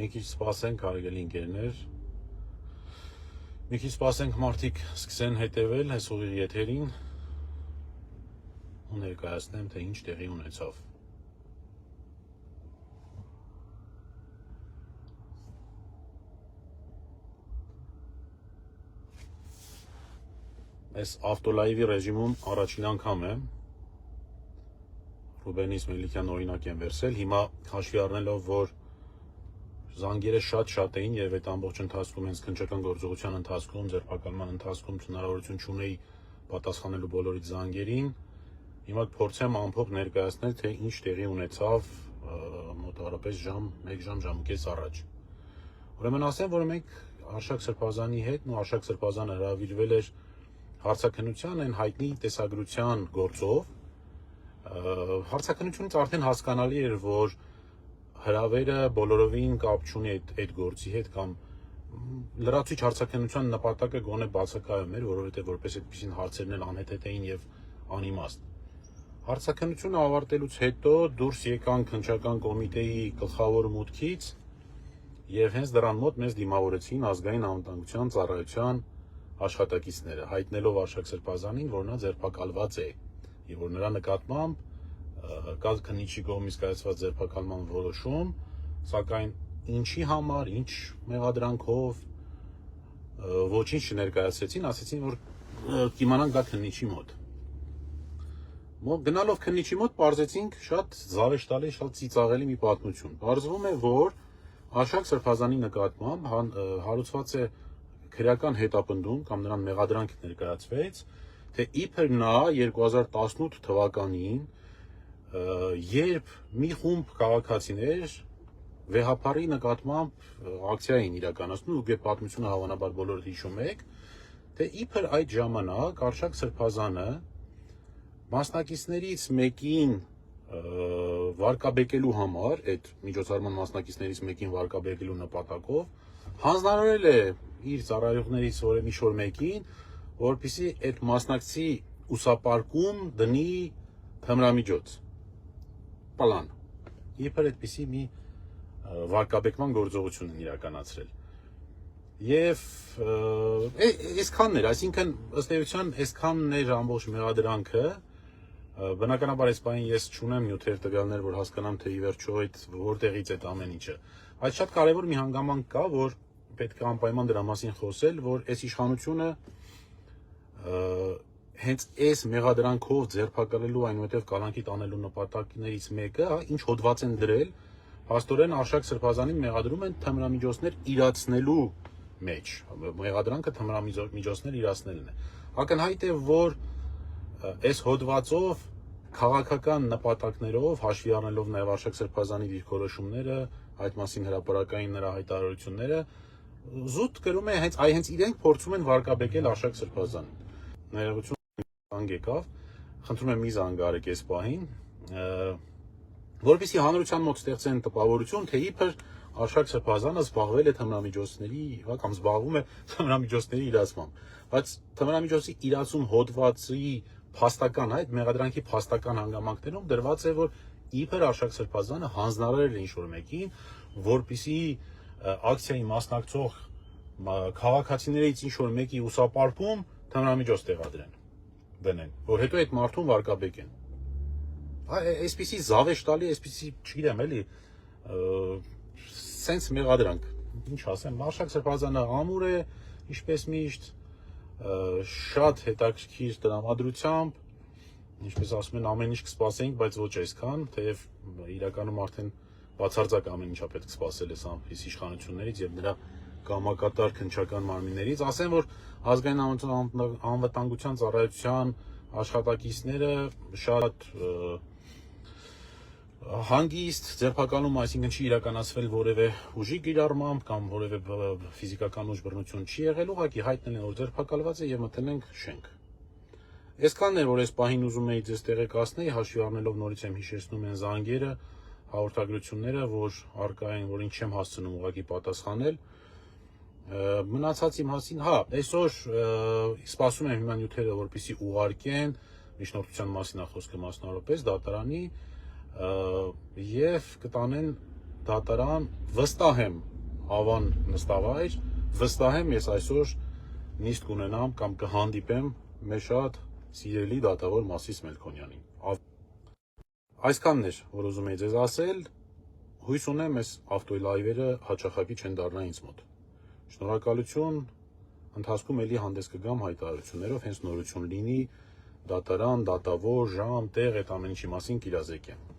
Մի քիչ սպասենք հարգելի ընկերներ, մի քիչ սպասենք մարդիկ սկսեն հետևել այս ուղիղ եթերին ու ներկայացնեմ, թե ինչ տեղի ունեցավ։ Այս ավտոլայվի ռեժիմում առաջին անգամ է Ռուբեն Իսմայելյան օրինակ եմ վերցրել, հիմա հաշվի առնելով, որ զանգերը շատ էին եւ այդ ամբողջ ընթացքում հենց քննչական գործողության ընթացքում, ձերբակալման ընթացքում հնարավորություն չունեի պատասխանելու բոլորի զանգերին, հիմա կփորձեմ ամփոփ ներկայացնել, թե ինչ տեղի ունեցավ մոտավորապես 1 ժամ ու կես առաջ։ Ուրեմն ասեմ, որ մենք Արշակ Սրբազանի հետ ու Արշակ Սրբազանը հրավիրվել էր հարցաքննության այն հայտնի տեսագրության գործով։ Հարցաքննությունից արդեն հասկանալի էր, որ հրավերը բոլորովին կապ չունի այդ գործի հետ կամ լրացուցիչ հարցաքննության նպատակը գոնե բացակայում էր, որովհետև որպես այդպիսին հարցերն էլ անհեթեթ էին եւ անիմաստ։ Հարցաքննությունը ավարտելուց հետո դուրս եկանք քննչական կոմիտեի գլխավոր մուտքից եւ հենց դրան մոտ մեզ դիմավորեցին ազգային անվտանգության ծառայության աշխատակիցները, հայտնելով Արշակ Սրբազանին, որ նա ձերբակալված է եւ որ նրա նկատմամբ կա քննիչի կողմից կայացված ձերբակալման որոշում, սակայն ինչի համար, ինչ մեղադրանքով ոչինչ չներկայացրեցին, ասեցին, որ կիմանանք դա քննիչի մոտ։ Գնալով քննիչի մոտ պարզեցինք շատ զավեշտալի, շատ ծիծաղելի մի պատմություն։ Պարզվում է, որ Արշակ Սրբազանի նկատմամբ հարուցված է քրեական հետապնդում կամ նրան մեղադրանք ներկայացվեց, թե իբր նա 2018 թվականին երբ մի խումբ քաղաքացիներ վեհապարի նկատմամբ ակցիա էին իրականացնում, ու այդ պատմությունը հավանաբար բոլորդ հիշում եք, թե իբր այդ ժամանակ Արշակ Սրբազանը մասնակիցներից մեկին վարկաբեկելու համար, այդ միջոցառման մասնակիցներից մեկին վարկաբեկելու նպատակով հանձնարարել է իր ծառայողներից մի շոր մեկին, որպեսզի այդ մասնակցի ուսապարկում դնի թմրամիջոց։ Պլան։ Իբր այդպիսի մի վարկաբեկման գործողություն են իրականացրել։ Եվ այսքանն էր, այսինքն ըստ էության այսքանն էր ամբողջ մեղադրանքը, բնականաբար այս պահին ես չունեմ նյութեր տվյալներ, որ հասկանամ, թե ի վերջո որտեղից այդ ամեն ինչը։ Բայց շատ կարևոր մի հանգամանք կա, որ պետք է անպայման դրա մասին խոսել, որ այս իշխանությունը հենց այս մեղադրանքով ձերբակալելու, այնուհետև կալանքի տանելու նպատակներից մեկը, ինչ հոդված են դրել, փաստորեն Արշակ Սրբազանին մեղադրում են թմրամիջոցներ իրացնելու մեջ։ Մեղադրանքը թմրամիջոցներ իրացնելն է։ Ակնհայտ է, որ այս հոդվածով քաղաքական նպատակներով, հաշվի առնելով նաև Արշակ Սրբազանի դիրքորոշումները, այդ մասին հրապարակային նրա հայտարարությունները, զուտ կրում է հենց իրենք փորձում են վարկաբեկել Արշակ Սրբազանին։ Ներողություն զանգ եկավ, խնդրում եմ մի զանգարեք այս պահին, որպեսզի հանրության մոտ ստեղծեն տպավորություն, թե իբր Արշակ Սրբազանը զբաղվել է թմրամիջոցների կամ զբաղվում է թմրամիջոցների իրացմամբ, բայց թմրամիջոցի իրացում հոդվածի փաստական, այդ մեղադրանքի փաստական հանգամանքներում դրված է, որ իբր Արշակ Սրբազանը հանձնարարել է ինչ-որ մեկին, որպեսզի ակցիայի մասնակցող քաղաքացիներից ինչ-որ մեկի ուսապարկում թմրամիջոց դնեն, որ հետո այդ մարդուն վարկաբեկեն։ Այսպիսի զավեշտալի, այսպիսի, չգիտեմ էլի, սենց մեղադրանք, ինչ ասեմ, Արշակ Սրբազանը ամուր է, ինչպես միշտ, շատ հետաքրքիր տրամադրությամբ, ինչպես ասում են, ամեն ինչ կսպասենք, բայց ոչ այսքան, թեև իրականում արդեն բացարձակ ամեն ինչա պետք է սպասել այս իշխանություններից եւ նրա կամակատար քննչական մարմիններից, ասեմ, որ ազգային անվտանգության ծառայության աշխատակիցները շատ հանգիստ ձերբակալում, այսինքն չի իրականացվել որևէ ուժի կիրառմամբ կամ որևէ ֆիզիկական ուժ բռնություն չի եղել, ուղղակի հայտնել են, որ ձերբակալված է եւ մտնել ենք շենք։ Այսքանն էր, որ այս պահին ուզում էի ձեզ տեղեկացնել, հաշվի առնելով նորից եմ հիշեցնում են զանգերը, հաղորդագրությունները, որ առկա են, որին չեմ հասցնում ուղղակի պատասխանել։ Մնացածի մասին, այսօր սպասում եմ հիմա նյութերը, որպեսզի ուղարկեն, միջնորդության մասին է խոսքը մասնավորապես, դատարանի եւ կտանեն դատարան, վստահ եմ, Ավան նստավայր, վստահ եմ ես այսօր նիստ կունենամ կամ կհանդիպեմ մեր շատ սիրելի դատավոր Մասիս Մելքոնյանին։ Այսքանն էր, որ ուզում էի ձեզ ասել, հույս ունեմ այս ավտոլայվերը հաճախակի չեն դառնա ինձ մոտ։ Շնորհակալություն, ընթացքում էլի հանդես կգամ հայտարարություններով, հենց նորություն լինի, դատարան, դատավոր, ժամ, տեղ, այդ ամեն ինչի մասին կիրազեկեմ։